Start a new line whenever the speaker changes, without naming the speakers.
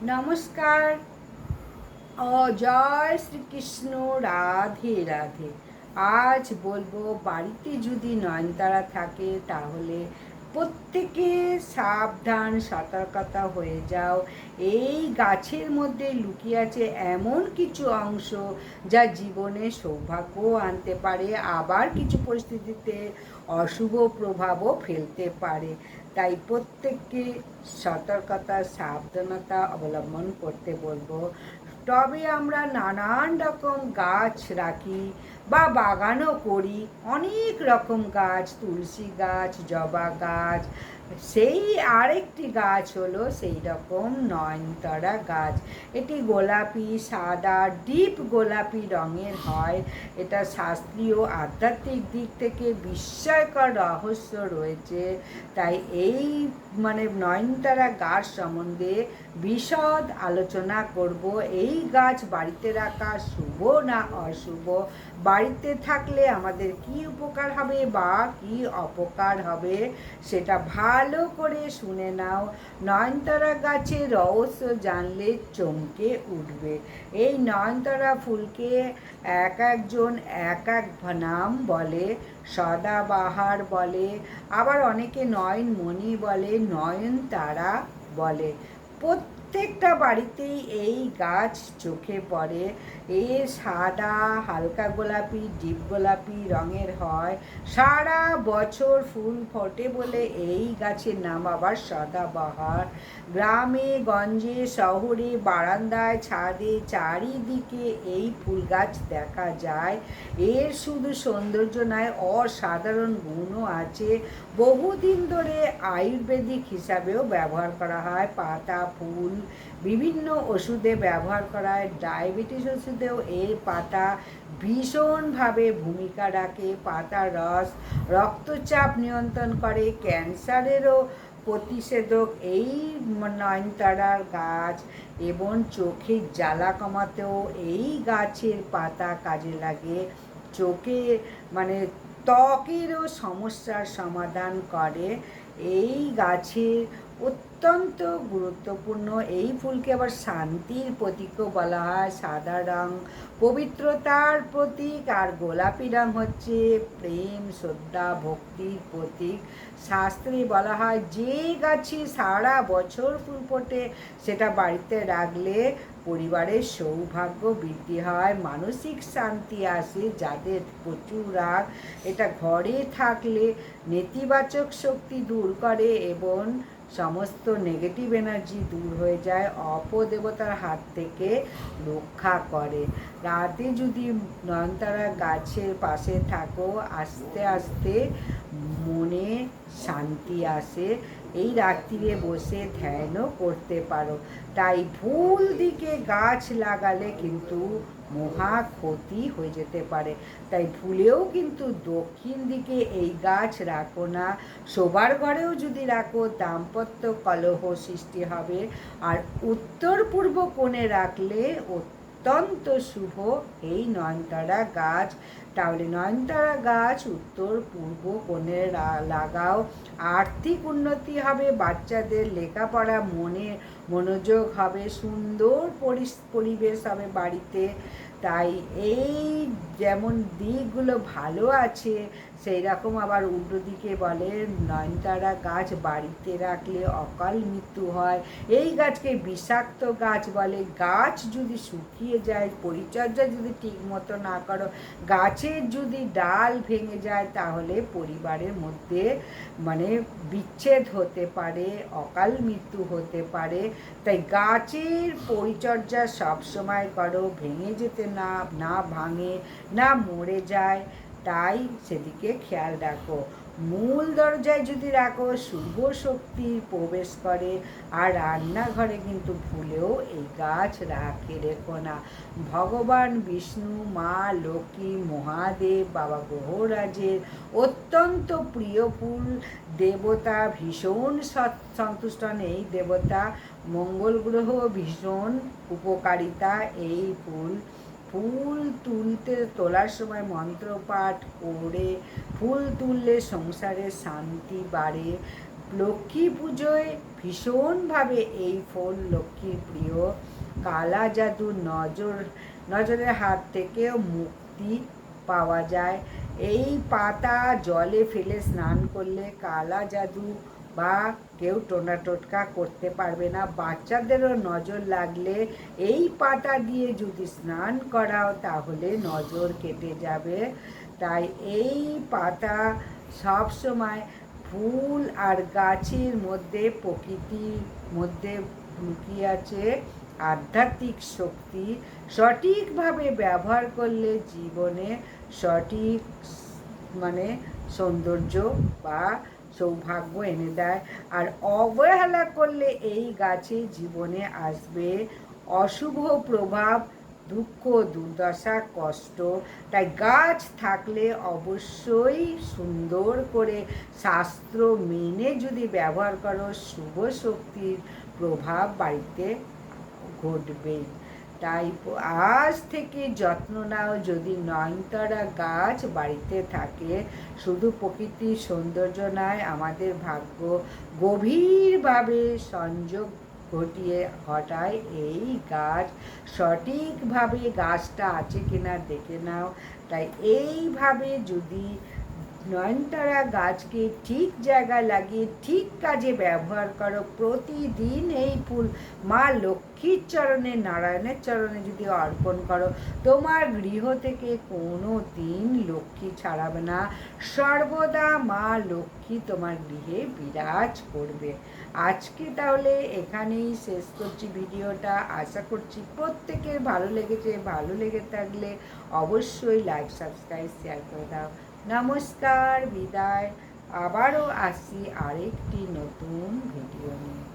নমস্কার। জয় শ্রীকৃষ্ণ। রাধে রাধে। আজ বলবো, বাড়িতে যদি নয়নতারা থাকে তাহলে প্রত্যেকে সাবধান, সতর্কতা হয়ে যাও। এই গাছের মধ্যে লুকিয়ে আছে এমন কিছু অংশ যা জীবনে সৌভাগ্য আনতে পারে, আবার কিছু পরিস্থিতিতে অশুভ প্রভাবও ফেলতে পারে। তাই প্রত্যেককে সতর্কতা, সাবধানতা অবলম্বন করতে বলবো। টবে আমরা নানান রকম গাছ রাখি বা বাগানও করি, অনেক রকম গাছ, তুলসী গাছ, জবা গাছ। সেই আরেকটি গাছ হলো সেই রকম নয়নতারা গাছ। এটি গোলাপি, সাদা, ডিপ গোলাপি রঙের হয়। এটা শাস্ত্রীয় আধ্যাত্মিক দিক থেকে বিস্ময়কর রহস্য রয়েছে। তাই এই নয়নতারা গাছ সম্বন্ধে বিশদ আলোচনা করব। এই গাছ বাড়িতে রাখা শুভ না অশুভ, বাড়িতে থাকলে আমাদের কি উপকার হবে বা কি অপকার হবে সেটা ভালো করে শুনে নাও। নয়নতারা গাছের রহস্য জানলে চমকে উঠবে। এই নয়নতারা ফুলকে এক একজন এক এক নাম বলে। সদাবাহার বলে, আবার অনেকে নয়নমণি বলে, নয়নতারা বলে। প্রত্যেকটা বাড়িতেই এই গাছ চোখে পড়ে। এ সাদা, হালকা গোলাপি, ডিপ গোলাপি রঙের হয়। সারা বছর ফুল ফোটে বলে এই গাছের নাম আবার সদাবাহার। গ্রামে গঞ্জে, শহরে, বারান্দায়, ছাদে, চারিদিকে এই ফুল গাছ দেখা যায়। এর শুধু সৌন্দর্য নয়, অসাধারণ গুণও আছে। বহুদিন ধরে আয়ুর্বেদিক হিসাবেও ব্যবহার করা হয়। পাতা, ফুল বিভিন্ন ওষুধে ব্যবহার করা হয়। ডায়াবেটিস ওষুধেও এর পাতা ভীষণভাবে ভূমিকা রাখে। পাতার রস রক্তচাপ নিয়ন্ত্রণ করে, ক্যান্সারেরও প্রতিষেধক এই নয়নতারার গাছ। এবং চোখের জ্বালা কমাতেও এই গাছের পাতা কাজে লাগে। চোখে ত্বকেরও সমস্যার সমাধান করে এই গাছের। অত্যন্ত গুরুত্বপূর্ণ এই ফুলকে আবার শান্তির প্রতীকও বলা হয়। সাদা রং পবিত্রতার প্রতীক, আর গোলাপি রং হচ্ছে প্রেম, শ্রদ্ধা, ভক্তির প্রতীক। শাস্ত্রে বলা হয় যে গাছে সারা বছর ফুল ফোটে সেটা বাড়িতে রাখলে পরিবারের সৌভাগ্য বৃদ্ধি হয়, মানসিক শান্তি আসে। যাদের প্রচুর রাগ, এটা ঘরে থাকলে নেতিবাচক শক্তি দূর করে এবং সমস্ত নেগেটিভ এনার্জি দূর হয়ে যায়, অপদেবতার হাত থেকে রক্ষা করে। রাতে যদি নয়নতারা গাছের পাশে থাকো, আস্তে আস্তে মনে শান্তি আসে। এই রাত্রিরে বসে ধ্যানও করতে পারো। তাই ভুল দিকে গাছ লাগালে কিন্তু মহা ক্ষতি হয়ে যেতে পারে। তাই ভুলেও কিন্তু দক্ষিণ দিকে এই গাছ রাখো না। শোবার ঘরেও যদি রাখো দাম্পত্য কলহ সৃষ্টি হবে। আর উত্তর পূর্ব কোণে রাখলে অত্যন্ত শুভ এই নয়নতারা গাছ। তাহলে নয়নতারা গাছ উত্তর পূর্ব কোণে লাগাও। আর্থিক উন্নতি হবে, বাচ্চাদের লেখাপড়া মনোযোগ হবে, সুন্দর পরিবেশ হবে বাড়িতে। তাই এই যেমন দিকগুলো ভালো আছে, সেই রকম আবার উল্টো দিকে বলে নয়নতারা গাছ বাড়িতে রাখলে অকাল মৃত্যু হয়। এই গাছকে বিষাক্ত গাছ বলে। গাছ যদি শুকিয়ে যায়, পরিচর্যা যদি ঠিক মতো না করো, গাছের যদি ডাল ভেঙে যায় তাহলে পরিবারের মধ্যে বিচ্ছেদ হতে পারে, অকাল মৃত্যু হতে পারে। তাই গাছের পরিচর্যা সবসময় করো, ভেঙে যেতে না ভাঙে, না মরে যায়, তাই সেদিকে খেয়াল রাখো। মূল দরজায় যদি রাখো শুভ শক্তি প্রবেশ করে। আর রান্নাঘরে কিন্তু ভুলেও এই গাছ রেখো না। ভগবান বিষ্ণু, মা লক্ষ্মী, মহাদেব, বাবা গ্রহরাজের অত্যন্ত প্রিয় ফুল। দেবতা ভীষণ সন্তুষ্ট হন এই দেবতা। মঙ্গল গ্রহ ভীষণ উপকারিতা এই ফুল। ফুল তোলার সময় মন্ত্রপাঠ করে ফুল তুললে সংসারে শান্তি বাড়ে। লক্ষ্মী পুজোয় ভীষণভাবে এই ফুল লক্ষ্মীর প্রিয়। কালা জাদু নজরের হাত থেকেও মুক্তি পাওয়া যায়। এই পাতা জলে ফেলে স্নান করলে কালা জাদু বা কেউ টোটকা করতে পারবে না। বাচ্চাদেরও নজর লাগলে এই পাতা দিয়ে যদি স্নান করাও তাহলে নজর কেটে যাবে। তাই এই পাতা সবসময় ফুল আর গাছের মধ্যে, প্রকৃতির মধ্যে লুকিয়ে আছে আধ্যাত্মিক শক্তি। সঠিকভাবে ব্যবহার করলে জীবনে সঠিক সৌন্দর্য বা সৌভাগ্য এনে দেয়। আর অবহেলা করলে এই গাছে জীবনে আসবে অশুভ প্রভাব, দুঃখ, দুর্দশা, কষ্ট। তাই গাছ থাকলে অবশ্যই সুন্দর করে শাস্ত্র মেনে যদি ব্যবহার করো, শুভ শক্তির প্রভাব বাড়িতে ঘটবেই। তাই আজ থেকে যত্ন নাও, যদি নয়নতারা গাছ বাড়িতে থাকে। শুধু প্রকৃতির সৌন্দর্য নয়, আমাদের ভাগ্য গভীরভাবে সংযোগ ঘটায় এই গাছ। সঠিকভাবে গাছটা আছে কিনা দেখে নাও। তাই এইভাবে যদি নয়নতারা গাছকে ঠিক জায়গায় লাগিয়ে ঠিক কাজে ব্যবহার করো, প্রতিদিন এই ফুল মা লক্ষ্মীর চরণে, নারায়ণের চরণে যদি অর্পণ করো, তোমার গৃহ থেকে কোনো দিন লক্ষ্মী ছাড়াবে না। সর্বদা মা লক্ষ্মী তোমার গৃহে বিরাজ করবে। আজকে তাহলে এখানেই শেষ করছি ভিডিওটা। আশা করছি প্রত্যেকের ভালো লেগেছে। ভালো লেগে থাকলে অবশ্যই লাইক, সাবস্ক্রাইব, শেয়ার করে দাও। নমস্কার, বিদায়। আবারও আসি আরেকটি নতুন ভিডিও নিয়ে।